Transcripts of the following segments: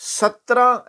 17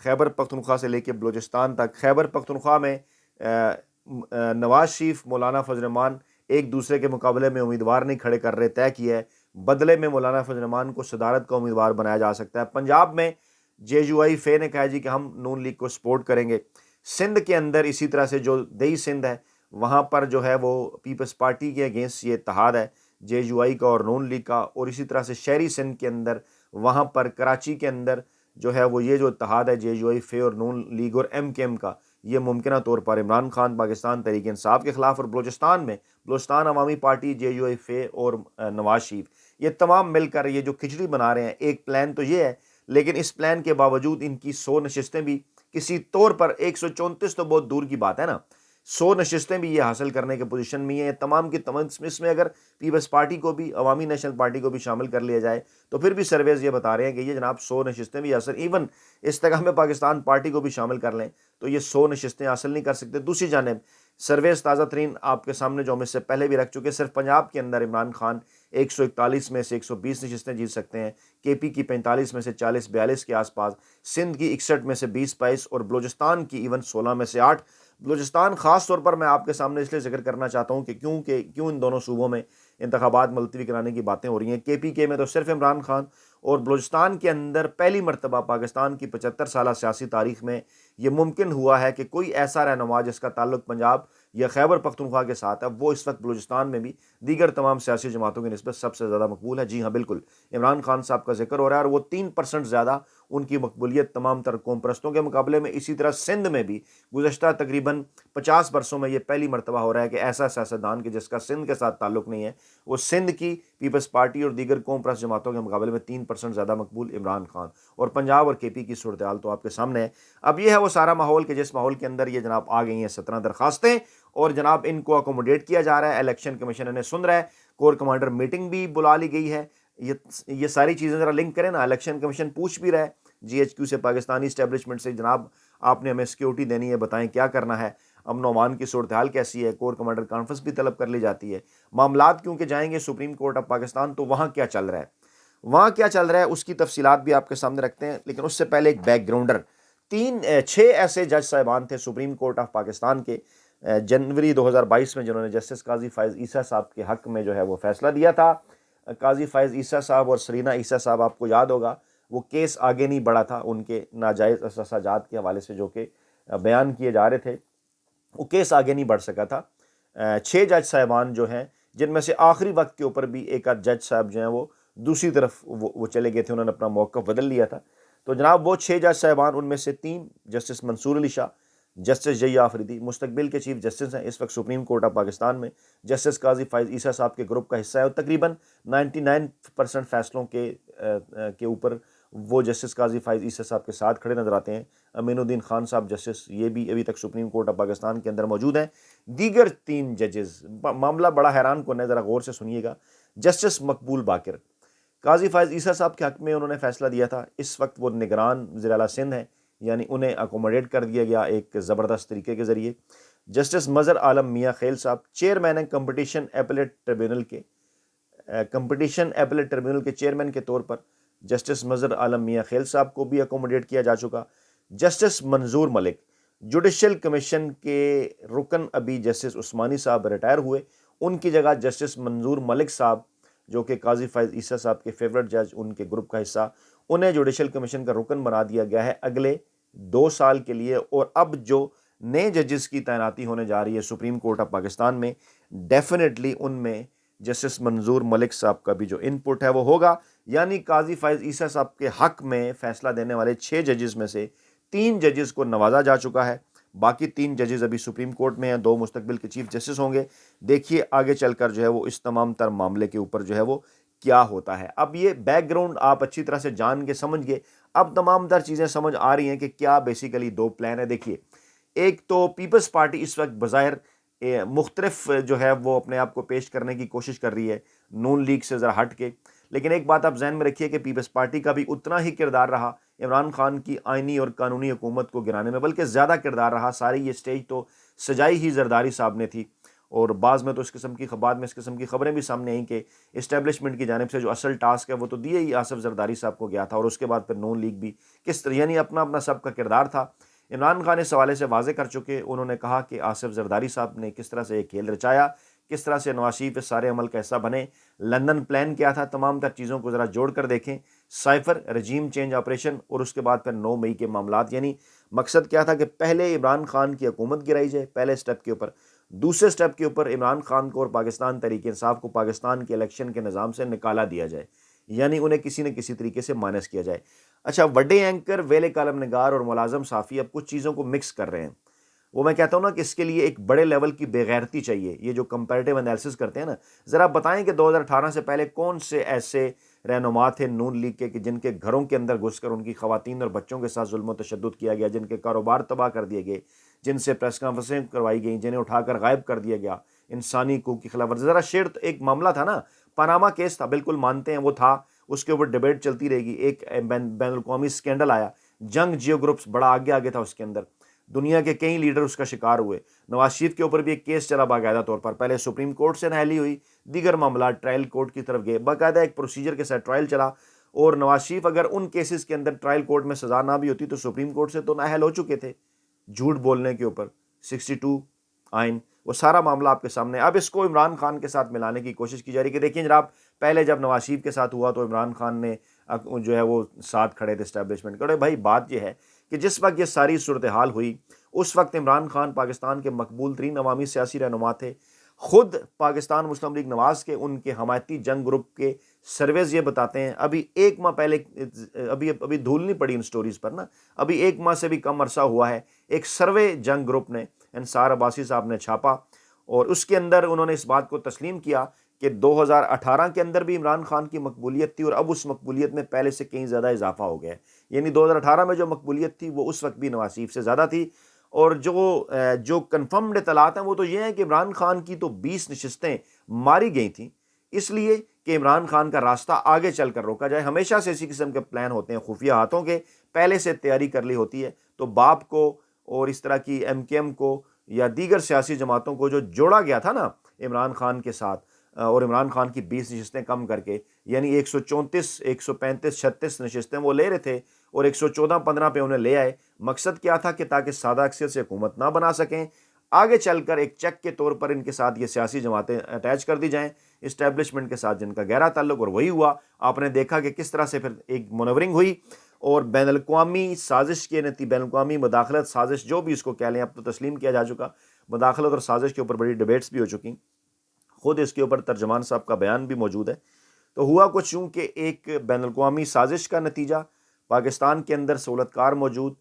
خیبر پختونخوا سے لے کے بلوچستان تک. خیبر پختونخوا میں نواز شریف مولانا فضل الرحمان ایک دوسرے کے مقابلے میں امیدوار نہیں کھڑے کر رہے, طے کیا ہے بدلے میں مولانا فضل الرحمان کو صدارت کا امیدوار بنایا جا سکتا ہے. پنجاب میں جے یو آئی فے نے کہا جی کہ ہم نون لیگ کو سپورٹ کریں گے. سندھ کے اندر اسی طرح سے جو دیہی سندھ ہے وہاں پر جو ہے وہ پیپلز پارٹی کے اگینسٹ یہ اتحاد ہے جے یو آئی کا اور نون لیگ کا. اور اسی طرح سے شہری سندھ کے اندر وہاں پر کراچی کے اندر جو ہے وہ یہ جو اتحاد ہے جے یو آئی فے اور نون لیگ اور ایم کے ایم کا, یہ ممکنہ طور پر عمران خان پاکستان تحریک انصاف کے خلاف, اور بلوچستان میں بلوچستان عوامی پارٹی جے یو آئی فے اور نواز شریف, یہ تمام مل کر یہ جو کھچڑی بنا رہے ہیں. ایک پلان تو یہ ہے, لیکن اس پلان کے باوجود ان کی 100 نشستیں بھی کسی طور پر 134 تو بہت دور کی بات ہے نا, 100 نشستیں بھی یہ حاصل کرنے کے پوزیشن میں ہیں تمام کی تمام. اس میں اگر پیپلز پارٹی کو بھی, عوامی نیشنل پارٹی کو بھی شامل کر لیا جائے تو پھر بھی سرویز یہ بتا رہے ہیں کہ یہ جناب 100 نشستیں بھی حاصل, ایون استحکام پاکستان پارٹی کو بھی شامل کر لیں تو یہ 100 نشستیں حاصل نہیں کر سکتے. دوسری جانب سرویز تازہ ترین آپ کے سامنے جو ہم اس سے پہلے بھی رکھ چکے, صرف پنجاب کے اندر عمران خان 141 میں سے 120 نشستیں جیت سکتے ہیں, کے پی کی 45 میں سے 40-42 کے آس پاس, سندھ کی 61 میں سے 20-22 اور بلوچستان کی ایون 16 میں سے 8. بلوچستان خاص طور پر میں آپ کے سامنے اس لیے ذکر کرنا چاہتا ہوں کہ کیوں ان دونوں صوبوں میں انتخابات ملتوی کرانے کی باتیں ہو رہی ہیں. کے پی کے میں تو صرف عمران خان, اور بلوچستان کے اندر پہلی مرتبہ پاکستان کی 75 سالہ سیاسی تاریخ میں یہ ممکن ہوا ہے کہ کوئی ایسا رہنما جس کا تعلق پنجاب یا خیبر پختونخوا کے ساتھ ہے وہ اس وقت بلوچستان میں بھی دیگر تمام سیاسی جماعتوں کی نسبت سب سے زیادہ مقبول ہے. جی ہاں بالکل, عمران خان صاحب کا ذکر ہو رہا ہے اور وہ 3% زیادہ ان کی مقبولیت تمام تر قوم پرستوں کے مقابلے میں. اسی طرح سندھ میں بھی گزشتہ تقریباً 50 برسوں میں یہ پہلی مرتبہ ہو رہا ہے کہ ایسا سیاستدان کہ جس کا سندھ کے ساتھ تعلق نہیں ہے وہ سندھ کی پیپلز پارٹی اور دیگر قوم پرست جماعتوں کے مقابلے میں 3% زیادہ مقبول عمران خان. اور پنجاب اور کے پی کی صورتحال تو آپ کے سامنے ہے. اب یہ ہے وہ سارا ماحول کہ جس ماحول کے اندر یہ جناب آ گئی ہیں 17 درخواستیں اور جناب ان کو اکوموڈیٹ کیا جا رہا ہے. الیکشن کمیشن انہیں سن رہا ہے, کور کمانڈر میٹنگ بھی بلا لی گئی ہے. یہ ساری چیزیں ذرا لنک کریں نا. الیکشن کمیشن پوچھ بھی رہا ہے جی ایچ کیو سے, پاکستانی اسٹیبلشمنٹ سے, جناب آپ نے ہمیں سیکیورٹی دینی ہے, بتائیں کیا کرنا ہے, امن و امان کی صورتحال کیسی ہے. کور کمانڈر کانفرنس بھی طلب کر لی جاتی ہے. معاملات کیونکہ جائیں گے سپریم کورٹ آف پاکستان تو وہاں کیا چل رہا ہے اس کی تفصیلات بھی آپ کے سامنے رکھتے ہیں. لیکن اس سے پہلے ایک بیک گراؤنڈر, 6 ایسے جج صاحبان تھے سپریم کورٹ آف پاکستان کے جنوری 2022 میں جنہوں نے جسٹس قاضی فائز عیسیٰ صاحب کے حق میں جو ہے وہ فیصلہ دیا تھا. قاضی فائز عیسیٰ صاحب اور سرینا عیسیٰ صاحب, آپ کو یاد ہوگا وہ کیس آگے نہیں بڑھا تھا ان کے ناجائز احتجاجات کے حوالے سے جو کہ بیان کیے جا رہے تھے, وہ کیس آگے نہیں بڑھ سکا تھا. 6 جج صاحبان جو ہیں جن میں سے آخری وقت کے اوپر بھی ایک آدھ جج صاحب جو ہیں وہ دوسری طرف وہ چلے گئے تھے, انہوں نے اپنا موقف بدل لیا تھا. تو جناب وہ 6 جج صاحبان, ان میں سے 3 جسٹس منصور علی شاہ, جسٹس جئی آفریدی مستقبل کے چیف جسٹس ہیں اس وقت سپریم کورٹ آف پاکستان میں. جسٹس قاضی فائز عیسیٰ صاحب کے گروپ کا حصہ ہے اور تقریباً 99% فیصلوں کے اوپر وہ جسٹس قاضی فائز عیسیٰ صاحب کے ساتھ کھڑے نظر آتے ہیں. امین الدین خان صاحب جسٹس, یہ بھی ابھی تک سپریم کورٹ آف پاکستان کے اندر موجود ہیں. دیگر 3 ججز, معاملہ بڑا حیران کن ہے, ذرا غور سے سنیے گا. جسٹس مقبول باقر قاضی فائز عیسیٰ صاحب کے حق میں انہوں نے فیصلہ دیا تھا. اس وقت وہ نگران وزیر اعلیٰ سندھ ہیں, یعنی انہیں اکوموڈیٹ کر دیا گیا ایک زبردست طریقے کے ذریعے. جسٹس مظہر عالم میاں خیل صاحب چیئرمین ہیں کمپٹیشن ایپلیٹ ٹریبیونل کے چیئرمین کے طور پر جسٹس مظہر عالم میاں خیل صاحب کو بھی اکوموڈیٹ کیا جا چکا. جسٹس منظور ملک جوڈیشل کمیشن کے رکن, ابھی جسٹس عثمانی صاحب ریٹائر ہوئے, ان کی جگہ جسٹس منظور ملک صاحب جو کہ قاضی فائز عیسیٰ صاحب کے فیورٹ جج, ان کے گروپ کا حصہ, انہیں جوڈیشل کمیشن کا رکن بنا دیا گیا ہے اگلے 2 سال کے لیے. اور اب جو نئے ججز کی تعیناتی ہونے جا رہی ہے سپریم کورٹ آف پاکستان میں, ڈیفینیٹلی ان میں جسٹس منظور ملک صاحب کا بھی جو ان پٹ ہے وہ ہوگا. یعنی قاضی فائز عیسیٰ صاحب کے حق میں فیصلہ دینے والے 6 ججز میں سے 3 ججز کو نوازا جا چکا ہے. باقی 3 ججز ابھی سپریم کورٹ میں ہیں, 2 مستقبل کے چیف جسٹس ہوں گے. دیکھیے آگے چل کر جو ہے وہ اس تمام تر معاملے کے اوپر جو ہے وہ کیا ہوتا ہے. اب یہ بیک گراؤنڈ آپ اچھی طرح سے جان کے سمجھ گئے. اب تمام تر چیزیں سمجھ آ رہی ہیں کہ کیا بیسیکلی 2 پلان ہے. دیکھیے, ایک تو پیپلز پارٹی اس وقت بظاہر مختلف جو ہے وہ اپنے آپ کو پیش کرنے کی کوشش کر رہی ہے نون لیگ سے ذرا ہٹ کے. لیکن ایک بات آپ ذہن میں رکھیے کہ پیپلز پارٹی کا بھی اتنا ہی کردار رہا عمران خان کی آئینی اور قانونی حکومت کو گرانے میں, بلکہ زیادہ کردار رہا. ساری یہ سٹیج تو سجائی ہی زرداری صاحب نے تھی. اور بعض میں تو بعد میں اس قسم کی خبریں بھی سامنے آئیں کہ اسٹیبلشمنٹ کی جانب سے جو اصل ٹاسک ہے وہ تو دیے ہی آصف زرداری صاحب کو گیا تھا، اور اس کے بعد پھر نون لیگ بھی کس طرح، یعنی اپنا اپنا سب کا کردار تھا۔ عمران خان اس حوالے سے واضح کر چکے، انہوں نے کہا کہ آصف زرداری صاحب نے کس طرح سے یہ کھیل رچایا، کس طرح سے نواز شریف اس سارے عمل کا حصہ بنے، لندن پلان کیا تھا، تمام تر چیزوں کو ذرا جوڑ کر دیکھیں، سائفر رجیم چینج آپریشن، اور اس کے بعد پھر 9 مئی کے معاملات، یعنی مقصد کیا تھا کہ پہلے عمران خان کی حکومت گرائی جائے پہلے سٹیپ کے اوپر، دوسرے سٹیپ کے اوپر عمران خان کو اور پاکستان تحریک انصاف کو پاکستان کے الیکشن کے نظام سے نکالا دیا جائے، یعنی انہیں کسی نہ کسی طریقے سے مائنس کیا جائے۔ اچھا، بڑے اینکر، ویلے کالم نگار اور ملازم صحافی اب کچھ چیزوں کو مکس کر رہے ہیں، وہ میں کہتا ہوں نا کہ اس کے لیے ایک بڑے لیول کی بے غیرتی چاہیے۔ یہ جو کمپیریٹیو انالیسس کرتے ہیں نا، ذرا بتائیں کہ 2018 سے پہلے کون سے ایسے رہنما تھے نون لیگ کے کہ جن کے گھروں کے اندر گھس کر ان کی خواتین اور بچوں کے ساتھ ظلم و تشدد کیا گیا، جن کے کاروبار تباہ کر دیے گئے، جن سے پریس کانفرنسیں کروائی گئیں، جنہیں اٹھا کر غائب کر دیا گیا، انسانی حقوق کی خلاف ورزی۔ ذرا شیئر، ایک معاملہ تھا نا، پاناما کیس تھا، بالکل مانتے ہیں وہ تھا، اس کے اوپر ڈیبیٹ چلتی رہے گی، ایک بین الاقوامی سکینڈل آیا، جنگ جیو گروپس بڑا آگے تھا، اس کے اندر دنیا کے کئی لیڈر اس کا شکار ہوئے۔ نواز شریف کے اوپر بھی ایک کیس چلا باقاعدہ طور پر، پہلے سپریم کورٹ سے نہایلی ہوئی، دیگر معاملات ٹرائل کورٹ کی طرف گئے، باقاعدہ ایک پروسیجر کے ساتھ ٹرائل چلا، اور نواز شریف اگر ان کیسز کے اندر ٹرائل کورٹ میں سزا نہ بھی ہوتی تو سپریم کورٹ سے تو نااہل ہو چکے تھے جھوٹ بولنے کے اوپر، 62 آئین، وہ سارا معاملہ آپ کے سامنے۔ اب اس کو عمران خان کے ساتھ ملانے کی کوشش کی جا رہی ہے کہ دیکھیں جناب، پہلے جب نواز شریف کے ساتھ ہوا تو عمران خان نے جو ہے وہ ساتھ کھڑے تھے اسٹیبلشمنٹ کے۔ بھائی بات یہ ہے کہ جس وقت یہ ساری صورتحال ہوئی اس وقت عمران خان پاکستان کے مقبول ترین عوامی سیاسی رہنما تھے، خود پاکستان مسلم لیگ نواز کے ان کے حمایتی جنگ گروپ کے سرویز یہ بتاتے ہیں، ابھی ایک ماہ پہلے، ابھی دھول نہیں پڑی ان سٹوریز پر نا، ابھی ایک ماہ سے بھی کم عرصہ ہوا ہے، ایک سروے جنگ گروپ نے، انصار عباسی صاحب نے چھاپا، اور اس کے اندر انہوں نے اس بات کو تسلیم کیا کہ 2018 کے اندر بھی عمران خان کی مقبولیت تھی، اور اب اس مقبولیت میں پہلے سے کہیں زیادہ اضافہ ہو گیا ہے، یعنی 2018 میں جو مقبولیت تھی وہ اس وقت بھی نواز شریف سے زیادہ تھی۔ اور جو کنفرمڈ اطلاعات ہیں وہ تو یہ ہیں کہ عمران خان کی تو 20 نشستیں ماری گئی تھیں، اس لیے کہ عمران خان کا راستہ آگے چل کر روکا جائے۔ ہمیشہ سے اسی قسم کے پلان ہوتے ہیں خفیہ ہاتھوں کے، پہلے سے تیاری کر لی ہوتی ہے، تو باپ کو اور اس طرح کی ایم کے ایم کو یا دیگر سیاسی جماعتوں کو جو جوڑا گیا تھا نا عمران خان کے ساتھ، اور عمران خان کی 20 نشستیں کم کر کے، یعنی 134، 135، 36 نشستیں وہ لے رہے تھے، اور 114-15 پہ انہیں لے آئے۔ مقصد کیا تھا کہ تاکہ سادہ اکثریت سے حکومت نہ بنا سکیں، آگے چل کر ایک چیک کے طور پر ان کے ساتھ یہ سیاسی جماعتیں اٹیچ کر دی جائیں اسٹیبلشمنٹ کے ساتھ جن کا گہرا تعلق، اور وہی ہوا۔ آپ نے دیکھا کہ کس طرح سے پھر ایک منورنگ ہوئی، اور بین الاقوامی سازش کے بین الاقوامی مداخلت، سازش جو بھی اس کو کہہ لیں، اب تو تسلیم کیا جا چکا، مداخلت اور سازش کے اوپر بڑی ڈیبیٹس بھی ہو چکی، خود اس کے اوپر ترجمان صاحب کا بیان بھی موجود ہے۔ تو ہوا کچھ یوں کہ ایک بین الاقوامی سازش کا نتیجہ، پاکستان کے اندر سہولت کار موجود،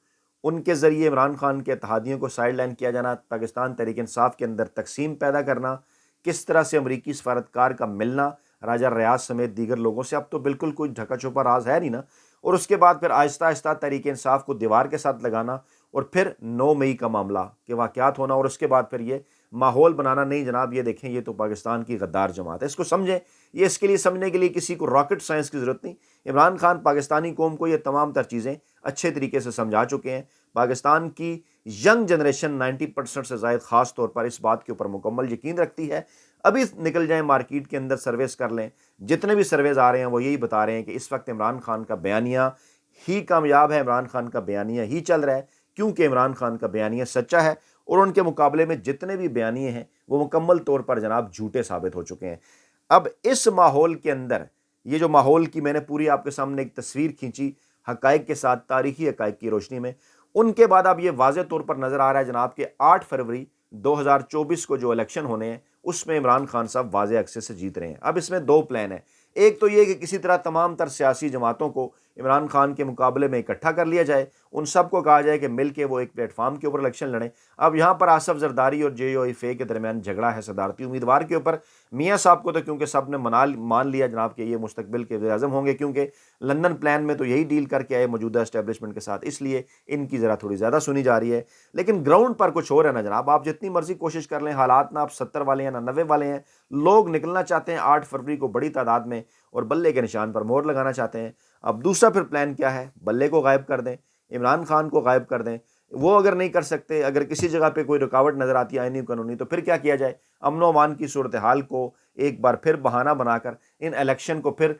ان کے ذریعے عمران خان کے اتحادیوں کو سائیڈ لائن کیا جانا، پاکستان تحریک انصاف کے اندر تقسیم پیدا کرنا، کس طرح سے امریکی سفارتکار کا ملنا راجہ ریاض سمیت دیگر لوگوں سے، اب تو بالکل کوئی ڈھکا چھپا راز ہے نہیں نا، اور اس کے بعد پھر آہستہ آہستہ تحریک انصاف کو دیوار کے ساتھ لگانا، اور پھر 9 مئی کا معاملہ کے واقعات ہونا، اور اس کے بعد پھر یہ ماحول بنانا، نہیں جناب یہ دیکھیں یہ تو پاکستان کی غدار جماعت ہے، اس کو سمجھیں۔ یہ اس کے لیے سمجھنے کے لیے کسی کو راکٹ سائنس کی ضرورت نہیں، عمران خان پاکستانی قوم کو یہ تمام تر چیزیں اچھے طریقے سے سمجھا چکے ہیں۔ پاکستان کی ینگ جنریشن 90% سے زائد خاص طور پر اس بات کے اوپر مکمل یقین رکھتی ہے۔ ابھی نکل جائیں مارکیٹ کے اندر، سرویز کر لیں، جتنے بھی سرویز آ رہے ہیں وہ یہی بتا رہے ہیں کہ اس وقت عمران خان کا بیانیہ ہی کامیاب ہے، عمران خان کا بیانیہ ہی چل رہا ہے، کیونکہ عمران خان کا بیانیہ سچا ہے، اور ان کے مقابلے میں جتنے بھی بیانیے ہیں وہ مکمل طور پر جناب جھوٹے ثابت ہو چکے ہیں۔ اب اس ماحول کے اندر، یہ جو ماحول کی میں نے پوری آپ کے سامنے ایک تصویر کھینچی حقائق کے ساتھ، تاریخی حقائق کی روشنی میں، ان کے بعد اب یہ واضح طور پر نظر آ رہا ہے جناب کہ 8 فروری 2024 کو جو الیکشن ہونے ہیں اس میں عمران خان صاحب واضح اکثر سے جیت رہے ہیں۔ اب اس میں 2 پلان ہیں، ایک تو یہ کہ کسی طرح تمام تر سیاسی جماعتوں کو عمران خان کے مقابلے میں اکٹھا کر لیا جائے، ان سب کو کہا جائے کہ مل کے وہ ایک پلیٹ فارم کے اوپر الیکشن لڑیں۔ اب یہاں پر آصف زرداری اور JOFA کے درمیان جھگڑا ہے صدارتی امیدوار کے اوپر۔ میاں صاحب کو تو کیونکہ سب نے مان لیا جناب کہ یہ مستقبل کے وزیر اعظم ہوں گے، کیونکہ لندن پلان میں تو یہی ڈیل کر کے آئے موجودہ اسٹیبلشمنٹ کے ساتھ، اس لیے ان کی ذرا تھوڑی زیادہ سنی جا رہی ہے۔ لیکن گراؤنڈ پر کچھ اور ہے نا جناب، آپ جتنی مرضی کوشش کر لیں، حالات نہ آپ 70 والے ہیں نہ 90 والے ہیں، لوگ نکلنا چاہتے ہیں 8 فروری کو بڑی تعداد میں، اور بلے کے نشان پر مہر لگانا چاہتے ہیں۔ اب دوسرا پھر پلان کیا ہے؟ بلے کو غائب کر دیں، عمران خان کو غائب کر دیں، وہ اگر نہیں کر سکتے، اگر کسی جگہ پہ کوئی رکاوٹ نظر آتی ہے آئینی قانونی، تو پھر کیا کیا جائے؟ امن و امان کی صورتحال کو ایک بار پھر بہانہ بنا کر ان الیکشن کو پھر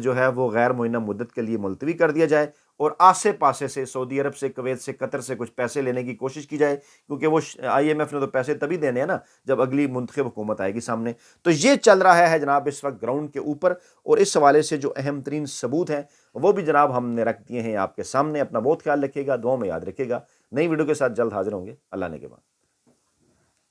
جو ہے وہ غیر معینہ مدت کے لیے ملتوی کر دیا جائے، اور آسے پاسے سے سعودی عرب سے، کویت سے، قطر سے کچھ پیسے لینے کی کوشش کی جائے، کیونکہ وہ IMF نے تو پیسے تبھی دینے ہیں نا جب اگلی منتخب حکومت آئے گی سامنے۔ تو یہ چل رہا ہے جناب اس وقت گراؤنڈ کے اوپر، اور اس حوالے سے جو اہم ترین ثبوت ہیں وہ بھی جناب ہم نے رکھ دیے ہیں آپ کے سامنے۔ اپنا بہت خیال رکھیے گا، دعاؤں میں یاد رکھیے گا۔ نئی ویڈیو کے ساتھ جلد حاضر ہوں گے، اللہ نے کے بعد۔